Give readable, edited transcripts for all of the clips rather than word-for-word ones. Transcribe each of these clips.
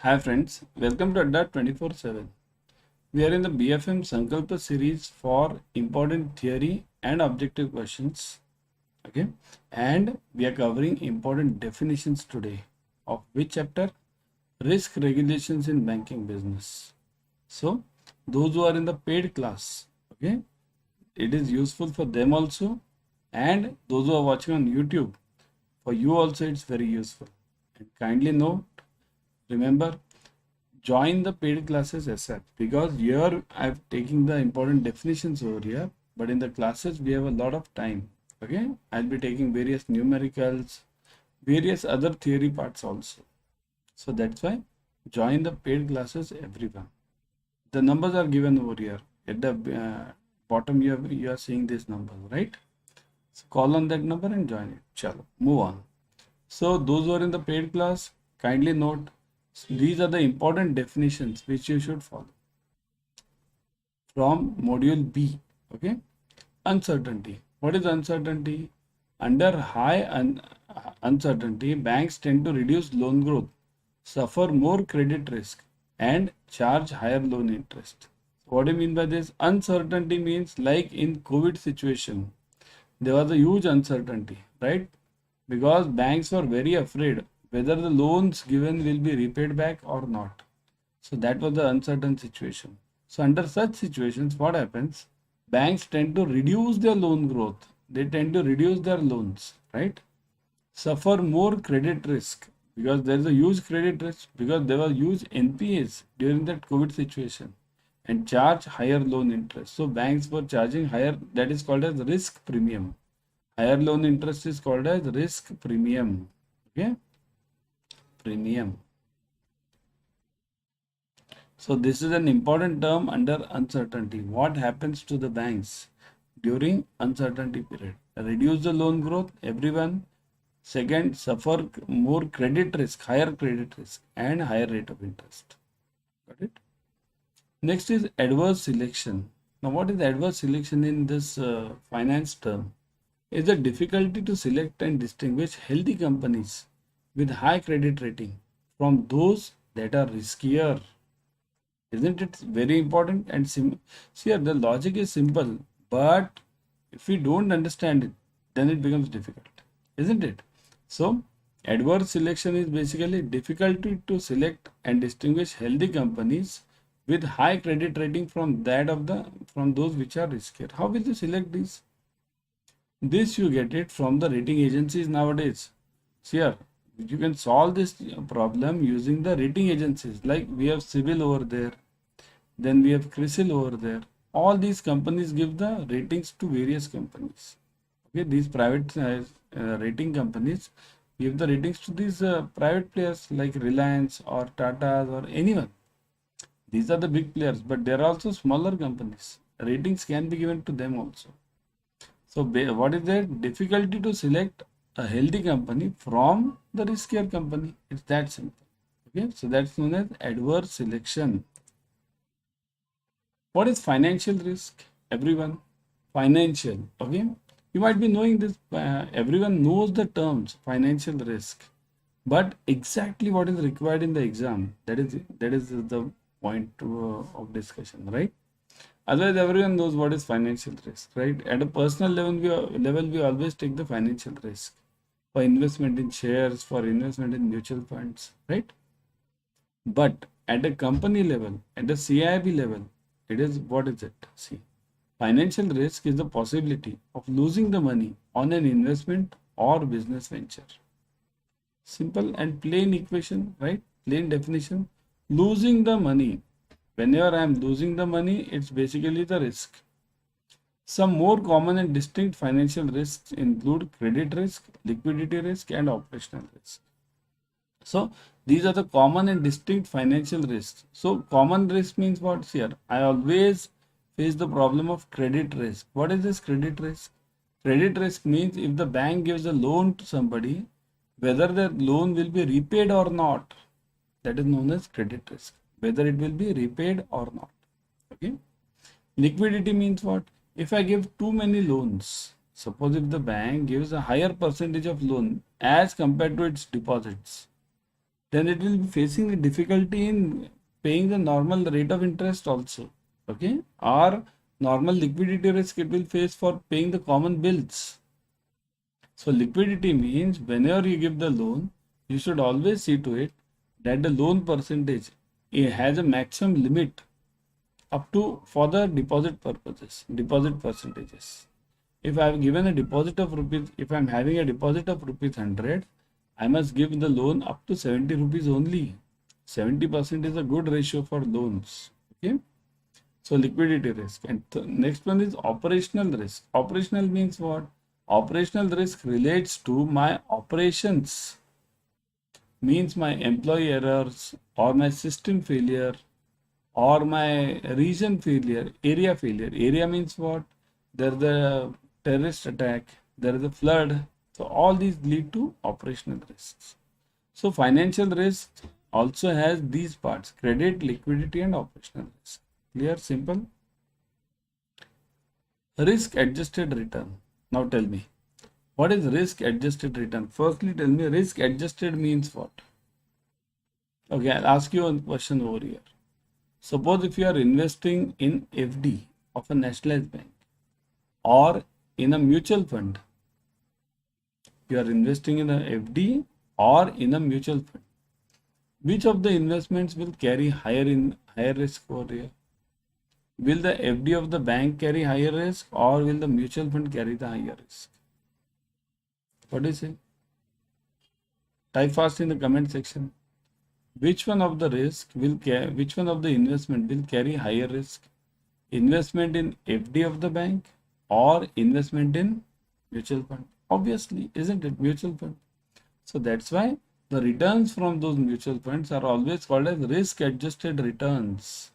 Hi friends, welcome to Adda 24/7. We are in the BFM Sankalpa series for important theory and objective questions. Okay, and we are covering important definitions today. Of which chapter? Risk regulations in banking business. So, those who are in the paid class, okay, it is useful for them also, and those who are watching on YouTube, for you also it's very useful. And kindly note, remember, join the paid classes ASAP, because here I'm taking the important definitions over here, but in the classes we have a lot of time. Okay, I'll be taking various numericals, various other theory parts also. So that's why join the paid classes, everyone. The numbers are given over here at the bottom. You are seeing these numbers, right? So call on that number and join it. Chalo, move on. So those who are in the paid class, kindly note, these are the important definitions which you should follow from module B. Okay, uncertainty. What is uncertainty? Under high uncertainty, banks tend to reduce loan growth, suffer more credit risk, and charge higher loan interest. What do you mean by this? Uncertainty means, like in COVID situation, there was a huge uncertainty, right? Because banks were very afraid whether the loans given will be repaid back or not. So that was the uncertain situation. So under such situations, what happens? Banks tend to reduce their loan growth. They tend to reduce their loans, right? Suffer more credit risk, because there is a huge credit risk, because there was huge NPAs during that COVID situation, and charge higher loan interest. So banks were charging higher, that is called as risk premium. Higher loan interest is called as risk premium. Okay, premium. So this is an important term under uncertainty. What happens to the banks during uncertainty period? Reduce the loan growth, everyone. Second, suffer more credit risk, higher credit risk, and higher rate of interest. Got it? Next is adverse selection. Now, what is adverse selection in this finance term? Is the difficulty to select and distinguish healthy companies with high credit rating from those that are riskier. Isn't it very important? And see here, the logic is simple, but if we don't understand it, then it becomes difficult, isn't it? So adverse selection is basically difficulty to select and distinguish healthy companies with high credit rating from those which are riskier. How will you select these? This you get it from the rating agencies nowadays. See here, you can solve this problem using the rating agencies. Like we have CIBIL over there, then we have CRISIL over there. All these companies give the ratings to various companies. Okay, these private rating companies give the ratings to these private players like Reliance or Tata or anyone. These are the big players, but there are also smaller companies. Ratings can be given to them also. So what is the difficulty to select a healthy company from the riskier company? It's that simple. Okay, so that's known as adverse selection. What is financial risk? Everyone, financial. Okay, you might be knowing this. Everyone knows the terms financial risk, but exactly what is required in the exam, that is the point of discussion, right? Otherwise, everyone knows what is financial risk, right? At a personal level, we always take the financial risk for investment in shares, for investment in mutual funds, right? But at a company level, at a CAIIB level, it is, what is it? See, financial risk is the possibility of losing the money on an investment or business venture. Simple and plain equation, right? Plain definition. Losing the money. Whenever I am losing the money, it's basically the risk. Some more common and distinct financial risks include credit risk, liquidity risk, and operational risk. So these are the common and distinct financial risks. So common risk means what here? I always face the problem of credit risk. What is this credit risk? Credit risk means if the bank gives a loan to somebody, whether the loan will be repaid or not. That is known as credit risk. Whether it will be repaid or not. Okay. Liquidity means what? If I give too many loans, suppose if the bank gives a higher percentage of loan as compared to its deposits, then it will be facing a difficulty in paying the normal rate of interest also. Okay, or normal liquidity risk it will face for paying the common bills. So liquidity means whenever you give the loan, you should always see to it that the loan percentage it has a maximum limit up to for the deposit purposes, deposit percentages. If I have given a deposit of rupees, if I am having a deposit of rupees 100, I must give the loan up to 70 rupees only. 70% is a good ratio for loans. Okay. So liquidity risk. And next one is operational risk. Operational means what? Operational risk relates to my operations. Means my employee errors or my system failure or my region failure, area failure. Area means what? There is a terrorist attack, there is a flood. So all these lead to operational risks. So financial risk also has these parts: credit, liquidity, and operational risk. Clear? Simple? Risk adjusted return. Now tell me, what is risk adjusted return? Firstly, tell me risk adjusted means what? Okay, I'll ask you a question over here. Suppose if you are investing in FD of a nationalized bank or in a mutual fund, you are investing in a FD or in a mutual fund. Which of the investments will carry higher risk over here? Will the FD of the bank carry higher risk or will the mutual fund carry the higher risk? What do you say? Type fast in the comment section. Which one of the which one of the investment will carry higher risk? Investment in FD of the bank or investment in mutual fund? Obviously, isn't it mutual fund? So that's why the returns from those mutual funds are always called as risk adjusted returns.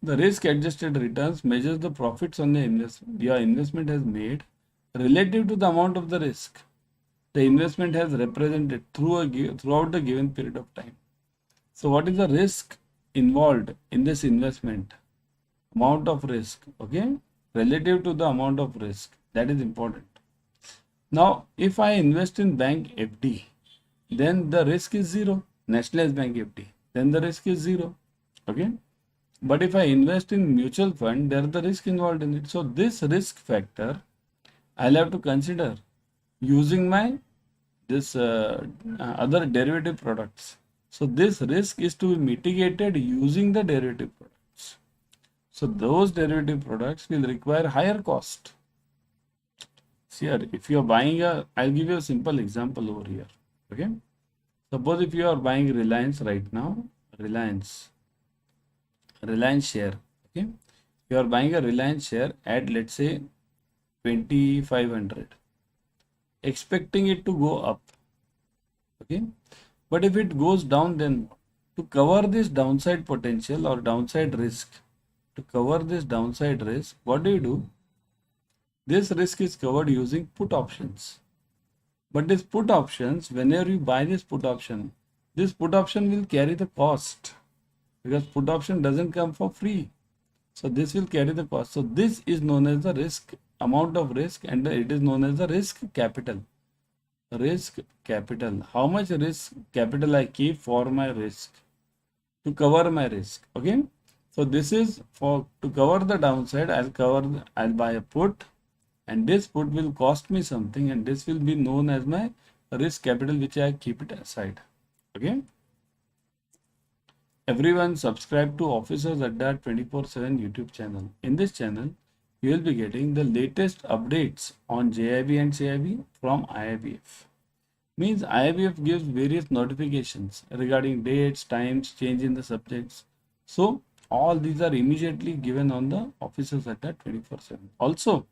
The risk adjusted returns measures the profits on the investment your investment has made relative to the amount of the risk the investment has represented throughout the given period of time. So what is the risk involved in this investment? Amount of risk, okay, relative to the amount of risk, that is important. Now if I invest in bank FD, then the risk is zero. Nationalized bank FD, then the risk is zero. Okay, but if I invest in mutual fund, there is the risk involved in it. So this risk factor I'll have to consider using my other derivative products. So this risk is to be mitigated using the derivative products. So those derivative products will require higher cost. See here, if you are buying I'll give you a simple example over here. Okay, suppose if you are buying Reliance right now, Reliance share. Okay, you are buying a Reliance share at, let's say, 2500, expecting it to go up. Okay, but if it goes down, then to cover this downside potential or downside risk, what do? This risk is covered using put options. But this put options, whenever you buy this put option will carry the cost, because put option doesn't come for free. So this will carry the cost. So this is known as the risk, amount of risk, and it is known as the risk capital. Risk capital. How much risk capital I keep for my risk, to cover my risk. Okay. So this is for to cover the downside. I'll buy a put, and this put will cost me something, and this will be known as my risk capital, which I keep it aside. Okay. Everyone subscribe to Officers Adda 24/7 YouTube channel. In this channel, you will be getting the latest updates on JIB and CAIIB from IIBF. Means IIBF gives various notifications regarding dates, times, change in the subjects. So all these are immediately given on the Officers Adda 24/7. Also,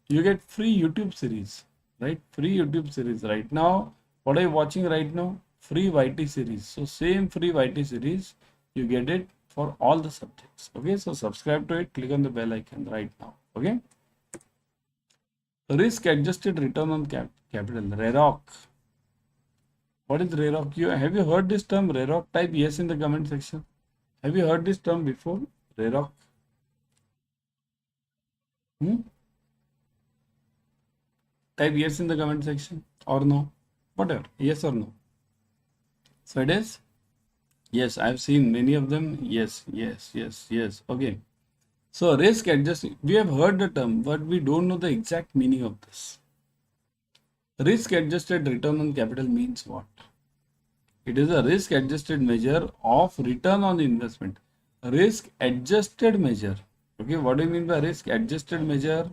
you get free YouTube series, right? Free YouTube series. Right now, what are you watching right now? Free YT series. So same free YT series, you get it for all the subjects. Okay, so subscribe to it, click on the bell icon right now. Okay, risk adjusted return on capital, RAROC. What is RAROC? Have you heard this term RAROC? Type yes in the comment section. Have you heard this term before? RAROC. Type yes in the comment section or no, whatever, yes or no. So it is, yes, I've seen many of them. Yes, yes, yes, yes. Okay. So risk adjusted, we have heard the term, but we don't know the exact meaning of this. Risk adjusted return on capital means what? It is a risk adjusted measure of return on investment. Risk adjusted measure. Okay, what do you mean by risk adjusted measure?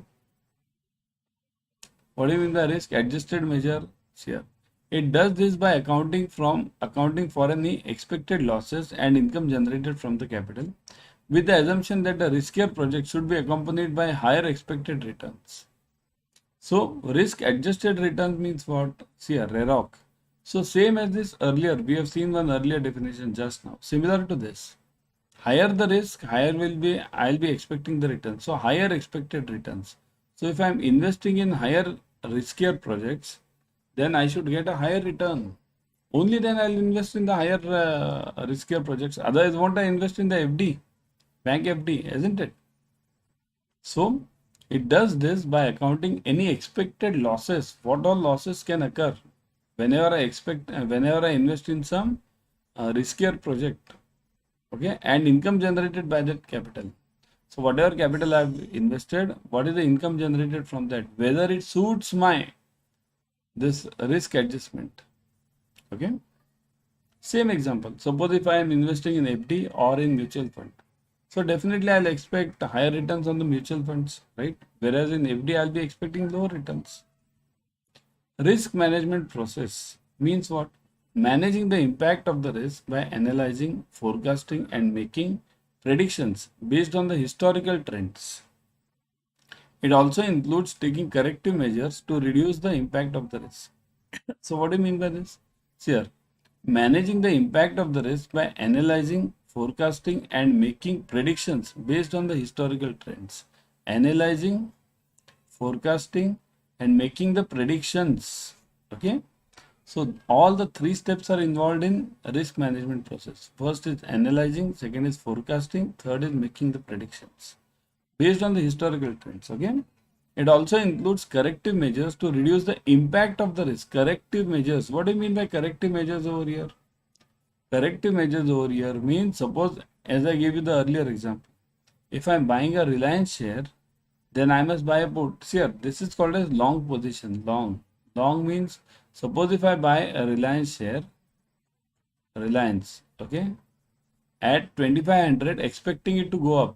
What do you mean by risk adjusted measure? Here. It does this by accounting for any expected losses and income generated from the capital, with the assumption that the riskier project should be accompanied by higher expected returns. So risk adjusted returns means what? See here, REROC. So same as this earlier, we have seen one earlier definition just now. Similar to this, higher the risk, higher will be, I'll be expecting the return. So higher expected returns. So if I'm investing in higher riskier projects, then I should get a higher return. Only then I'll invest in the higher riskier projects. Otherwise, won't I invest in the FD, bank FD, isn't it? So it does this by accounting any expected losses. What all losses can occur whenever whenever I invest in some riskier project, okay, and income generated by that capital. So whatever capital I've invested, what is the income generated from that? Whether it suits my this risk adjustment, okay. Same example. Suppose if I am investing in FD or in mutual fund. So definitely I'll expect higher returns on the mutual funds, right? Whereas in FD I'll be expecting lower returns. Risk management process means what? Managing the impact of the risk by analyzing, forecasting and making predictions based on the historical trends. It also includes taking corrective measures to reduce the impact of the risk. So what do you mean by this? Here, managing the impact of the risk by analyzing, forecasting and making predictions based on the historical trends. Analyzing, forecasting and making the predictions. Okay. So all the three steps are involved in risk management process. First is analyzing, second is forecasting, third is making the predictions based on the historical trends. Okay. It also includes corrective measures to reduce the impact of the risk. Corrective measures. What do you mean by corrective measures over here? Corrective measures over here means, suppose as I gave you the earlier example, if I am buying a Reliance share, then I must buy a put. See here, this is called as long position. Long means, suppose if I buy a Reliance share, Reliance, okay, at 2500 expecting it to go up.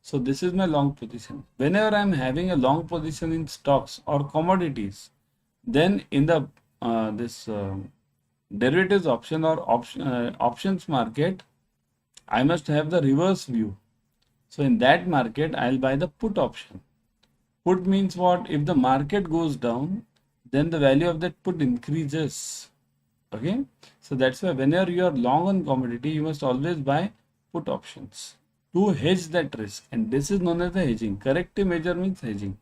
So this is my long position. Whenever I am having a long position in stocks or commodities, then in the derivatives option or options market, I must have the reverse view. So in that market, I'll buy the put option. Put means what? If the market goes down, then the value of that put increases. Okay. So that's why whenever you are long on commodity, you must always buy put options to hedge that risk. And this is known as the hedging. Corrective measure means hedging.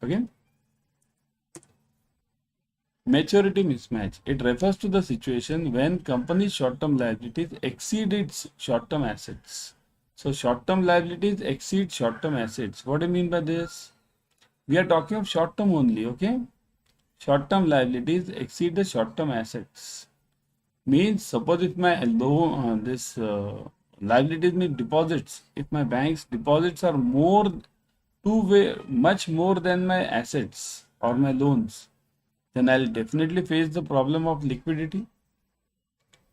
Okay. Maturity mismatch. It refers to the situation when company's short-term liabilities exceed its short-term assets. So short-term liabilities exceed short-term assets. What do you mean by this? We are talking of short-term only, okay? Short-term liabilities exceed the short-term assets. Means suppose if my liabilities mean deposits. If my bank's deposits are much more than my assets or my loans, then I'll definitely face the problem of liquidity.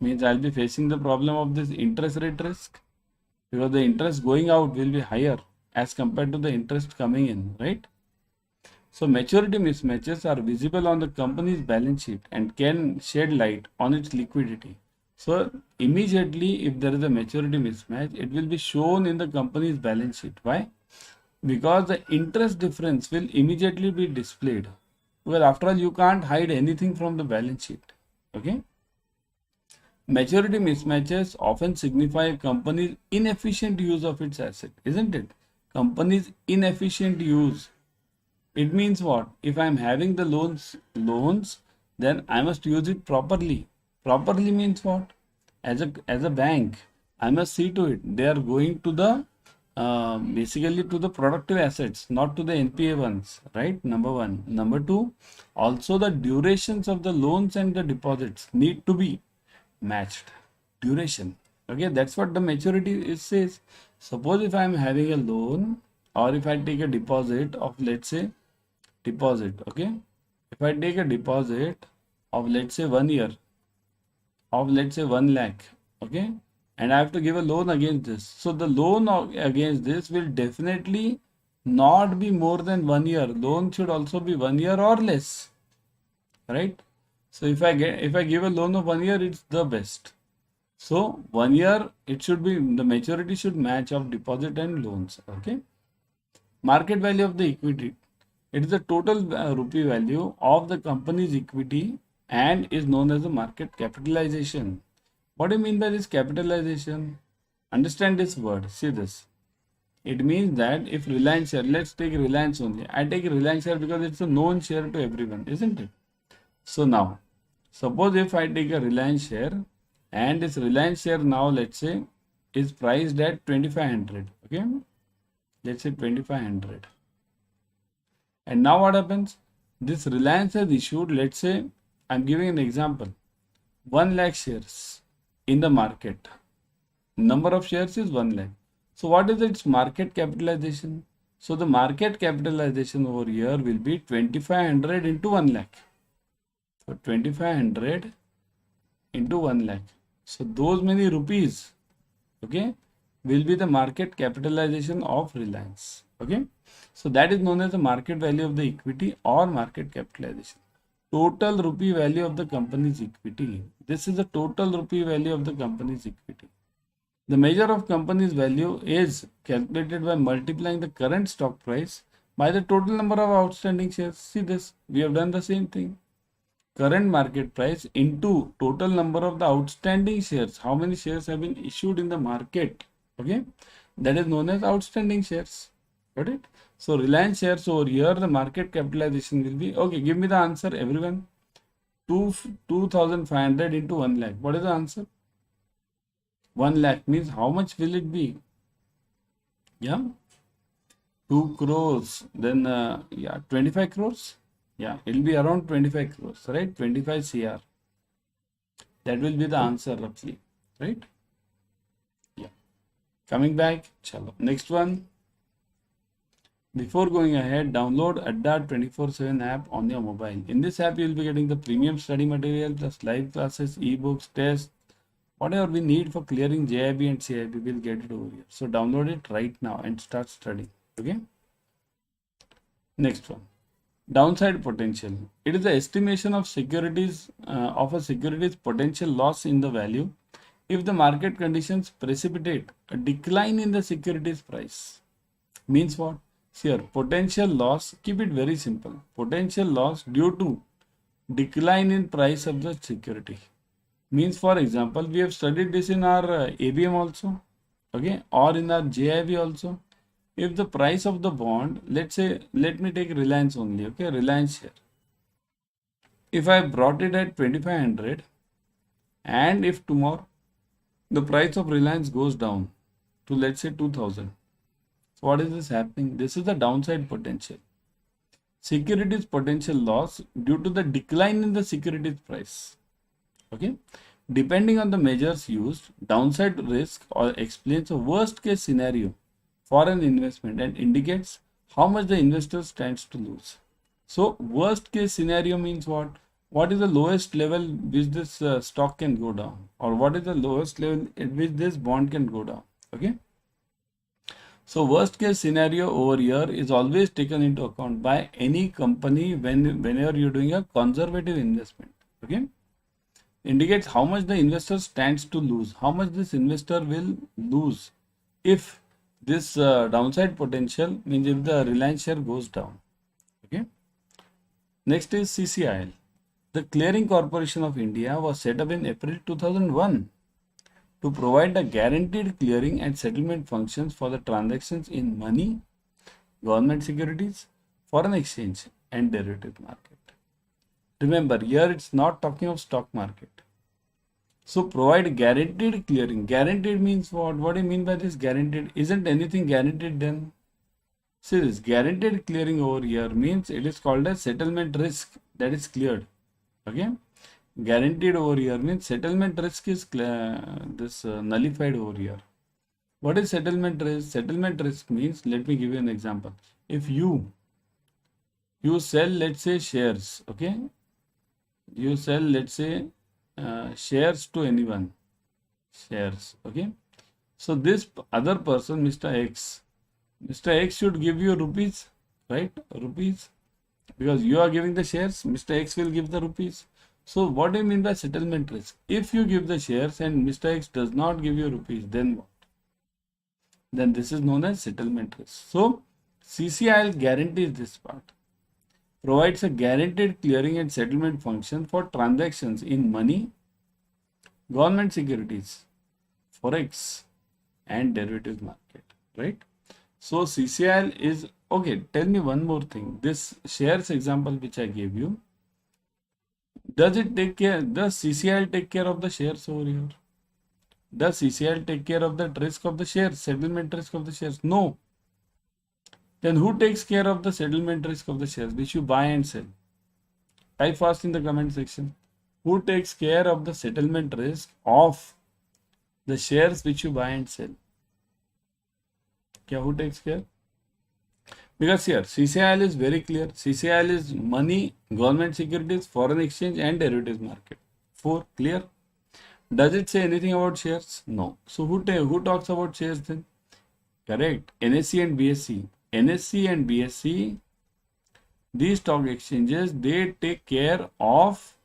Means I'll be facing the problem of this interest rate risk, because the interest going out will be higher as compared to the interest coming in, right? So maturity mismatches are visible on the company's balance sheet and can shed light on its liquidity. So immediately if there is a maturity mismatch, it will be shown in the company's balance sheet. Why? Because the interest difference will immediately be displayed. Well, after all, you can't hide anything from the balance sheet. Okay. Maturity mismatches often signify a company's inefficient use of its asset, isn't it? Company's inefficient use. It means what? If I am having the loans, then I must use it properly. Properly means what? As a bank, I must see to it they are going to the basically to the productive assets, not to the NPA ones, right? Number one. Number two, also the durations of the loans and the deposits need to be matched. Duration. Okay, that's what the maturity is says. Suppose if I am having a loan or if I take a deposit of, let's say, deposit, okay, if I take a deposit of, let's say, 1 year of, let's say, 1 lakh, okay, and I have to give a loan against this. So the loan against this will definitely not be more than 1 year. Loan should also be 1 year or less, right? So if I give a loan of 1 year, it's the best. So 1 year, it should be, the maturity should match of deposit and loans. Okay. Market value of the equity. It is the total rupee value of the company's equity and is known as the market capitalization. What do you mean by this capitalization? Understand this word. See this. It means that if Reliance share, let's take Reliance only. I take Reliance share because it's a known share to everyone, isn't it? So now, suppose if I take a Reliance share and this Reliance share now, let's say, is priced at 2500. Okay, let's say 2500. And now what happens? This Reliance has issued, let's say, I'm giving an example, 1 lakh shares in the market. Number of shares is 1 lakh. So what is its market capitalization? So the market capitalization over here will be 2500 into 1 lakh. So 2500 into 1 lakh. So those many rupees, okay, will be the market capitalization of Reliance. Okay. So that is known as the market value of the equity or market capitalization. Total rupee value of the company's equity. This is the total rupee value of the company's equity. The measure of company's value is calculated by multiplying the current stock price by the total number of outstanding shares. See this, we have done the same thing. Current market price into total number of the outstanding shares. How many shares have been issued in the market? Okay, that is known as outstanding shares. Got it? So Reliance shares over here, the market capitalization will be, okay, give me the answer everyone. 2500 into 1 lakh. What is the answer? 1 lakh means how much will it be? Yeah, 2 crores. Then yeah, 25 crores. Yeah, it will be around 25 crores, right? 25 CR. That will be the answer roughly, right? Yeah. Coming back, chalo. Next one. Before going ahead, download Adda 24/7 app on your mobile. In this app, you will be getting the premium study material plus live classes, ebooks, tests, whatever we need for clearing JIB and CIB, we'll get it over here. So download it right now and start studying. Okay. Next one. Downside potential. It is the estimation of securities of a security's potential loss in the value if the market conditions precipitate a decline in the security's price. Means what? Here, potential loss, keep it very simple. Potential loss due to decline in price of the security. Means, for example, we have studied this in our ABM also, okay, or in our JIB also. If the price of the bond, let's say, let me take Reliance only, okay, Reliance share. If I brought it at 2500 and if tomorrow the price of Reliance goes down to, let's say, 2000. So what is this happening? This is the downside potential. Securities potential loss due to the decline in the securities price. Okay. Depending on the measures used, downside risk or explains a worst case scenario for an investment and indicates how much the investor stands to lose. So worst case scenario means what? What is the lowest level which this stock can go down, or what is the lowest level at which this bond can go down? Okay. So worst case scenario over here is always taken into account by any company whenever you're doing a conservative investment. Okay. Indicates how much the investor stands to lose, how much this investor will lose if this downside potential, means if the Reliance share goes down. Okay. Next is CCIL. The Clearing Corporation of India was set up in April 2001 to provide a guaranteed clearing and settlement functions for the transactions in money, government securities, foreign exchange and derivative market. Remember, here it's not talking of stock market. So provide guaranteed clearing. Guaranteed means what? What do you mean by this guaranteed? Isn't anything guaranteed then? See this guaranteed clearing over here means it is called a settlement risk that is cleared. Okay. guaranteed over here means settlement risk is nullified over here. What is settlement risk? Settlement risk means, let me give you an example. If you sell, let's say, shares, okay? You sell, let's say, shares to anyone, shares, okay? So this other person, Mr. X should give you rupees, right? Rupees, because you are giving the shares, Mr. X will give the rupees. So what do you mean by settlement risk? If you give the shares and Mr. X does not give you rupees, then what? Then this is known as settlement risk. So CCIL guarantees this part, provides a guaranteed clearing and settlement function for transactions in money, government securities, forex, and derivatives market, right? So CCIL is okay. Tell me one more thing. This shares example which I gave you, does CCIL take care of the shares over here? Does CCIL take care of the risk of the shares, settlement risk of the shares? No. Then who takes care of the settlement risk of the shares which you buy and sell? Type fast in the comment section. Who takes care of the settlement risk of the shares which you buy and sell? Who takes care? Because here CCIL is very clear. CCIL is money, government securities, foreign exchange, and derivatives market. 4, clear? Does it say anything about shares? No. So who talks about shares then? Correct. NSE and BSE. NSE and BSE, these stock exchanges, they take care of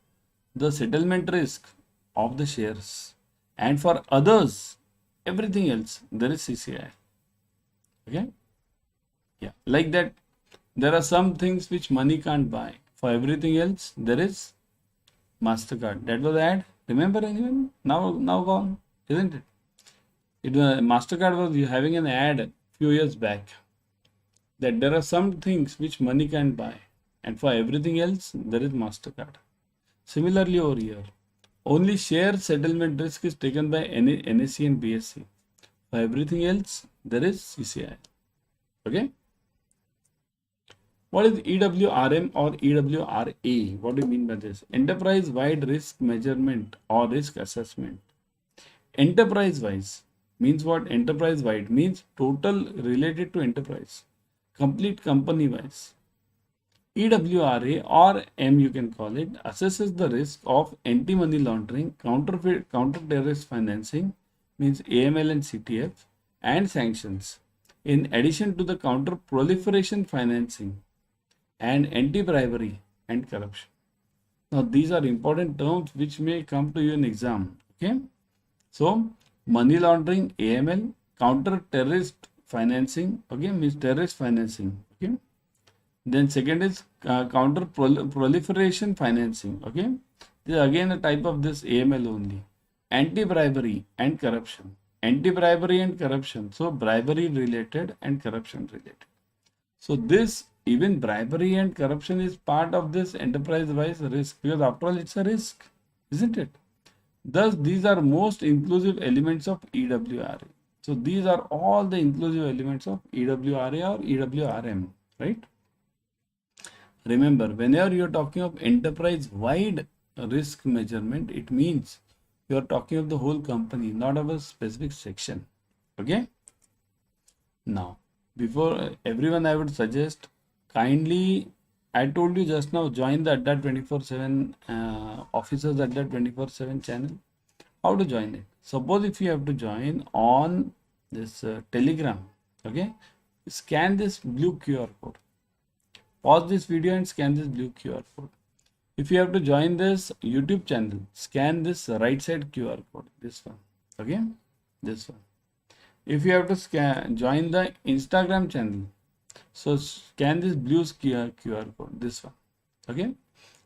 the settlement risk of the shares. And for others, everything else, there is CCI. Okay? Yeah. Like that, there are some things which money can't buy. For everything else, there is MasterCard. That was ad. Remember anyone? Now gone, isn't it? MasterCard was having an ad few years back that there are some things which money can buy, and for everything else there is MasterCard. Similarly over here, only share settlement risk is taken by NSE and BSE. For everything else there is CCI. Okay. What is EWRM or EWRA? What do you mean by this? Enterprise wide risk measurement or risk assessment. Enterprise wise means what? Enterprise wide means total related to enterprise, complete company wise. EWRA or M, you can call it, assesses the risk of anti-money laundering, counter-terrorist financing, means AML and CTF, and sanctions, in addition to the counter-proliferation financing and anti-bribery and corruption. Now, these are important terms which may come to you in exam. Okay. So, money laundering, AML, counter-terrorist financing, okay, means terrorist financing. Okay. Then second is counter proliferation financing. Okay, this is again a type of this AML only. Anti-bribery and corruption. Anti-bribery and corruption. So bribery related and corruption related. So this, even bribery and corruption is part of this enterprise-wise risk, because after all it's a risk, isn't it? Thus these are most inclusive elements of EWRA. So these are all the inclusive elements of EWRA or EWRM, right? Remember, whenever you are talking of enterprise-wide risk measurement, it means you are talking of the whole company, not of a specific section. Okay. Now, before everyone, I would suggest kindly, I told you just now, join the Adda 24/7 Officers Adda 24/7 channel. How to join it? Suppose if you have to join on this Telegram, okay, scan this blue QR code. Pause this video and scan this blue QR code. If you have to join this YouTube channel, scan this right side QR code, this one, okay, this one. If you have to join the Instagram channel, so scan this blue QR code, this one, okay,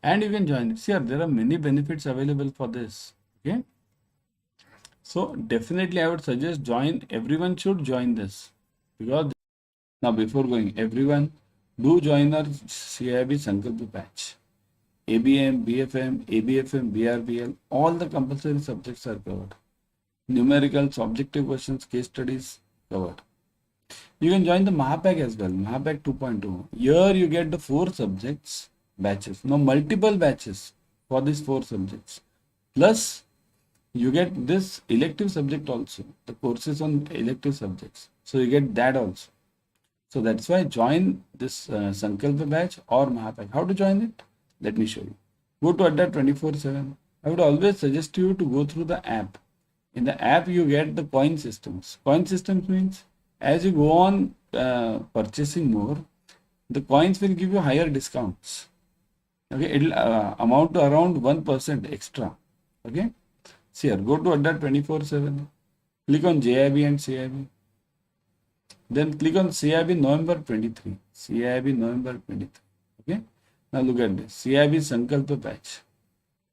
and you can join it. See, there are many benefits available for this, okay. So definitely I would suggest join. Everyone should join this, because now before going, everyone do join our CAIIB Sankalp batch. ABM, BFM, ABFM, BRBL, all the compulsory subjects are covered. Numericals, objective questions, case studies covered. You can join the Mahapack as well, Mahapack 2.2. Here you get the 4 subjects batches. Now multiple batches. for these 4 subjects. Plus, you get this elective subject also, the courses on elective subjects. So you get that also. So that's why join this Sankalpa batch or Mahapack. How to join it? Let me show you. Go to Adda 24/7. I would always suggest you to go through the app. In the app, you get the coin systems. Coin systems means as you go on purchasing more, the coins will give you higher discounts. Okay, it will amount to around 1% extra. Okay, see here, go to Adda 24/7. Click on JIB and CIB. Then click on CAIIB November 23. CAIIB November 23. Okay. Now look at this. CAIIB Sankalpa patch.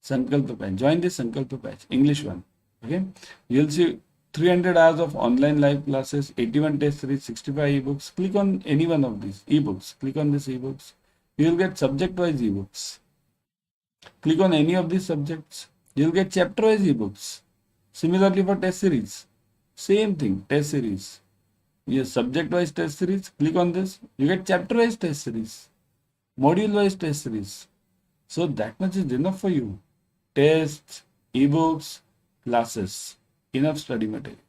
Sankalpa patch. Join this Sankalpa patch. English one. Okay. You'll see 300 hours of online live classes, 81 test series, 65 ebooks. Click on any one of these ebooks. Click on this ebooks. You'll get subject-wise ebooks. Click on any of these subjects. You'll get chapter-wise ebooks. Similarly for test series. Same thing. Test series. Yes, subject-wise test series. Click on this. You get chapter-wise test series, module-wise test series. So that much is enough for you. Tests, ebooks, classes, enough study material.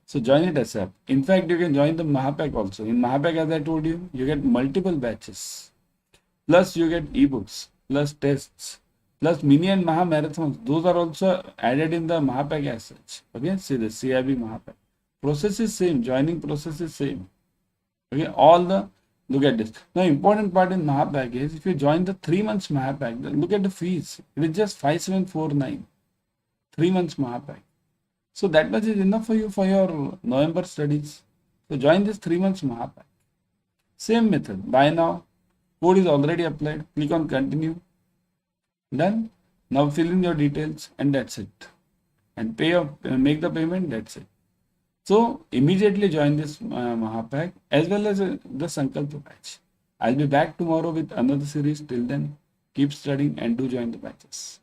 So join it ASAP. In fact, you can join the Mahapack also. In Mahapack, as I told you, you get multiple batches. Plus you get ebooks, plus tests, plus mini and Maha marathons. Those are also added in the Mahapack as such. Okay, see the CAIIB Mahapack. Process is same, joining process is same. Okay, all the, look at this. Now important part in Mahapack is if you join the 3 months Mahapack, look at the fees. It is just 5749. 3 months Mahapack. So that much is enough for you for your November studies. So join this 3 months Mahapack. Same method. Buy now. Code is already applied. Click on continue. Done. Now fill in your details and that's it. And make the payment. That's it. So immediately join this Mahapack as well as the Sankalpa batch. I'll be back tomorrow with another series. Till then, keep studying and do join the batches.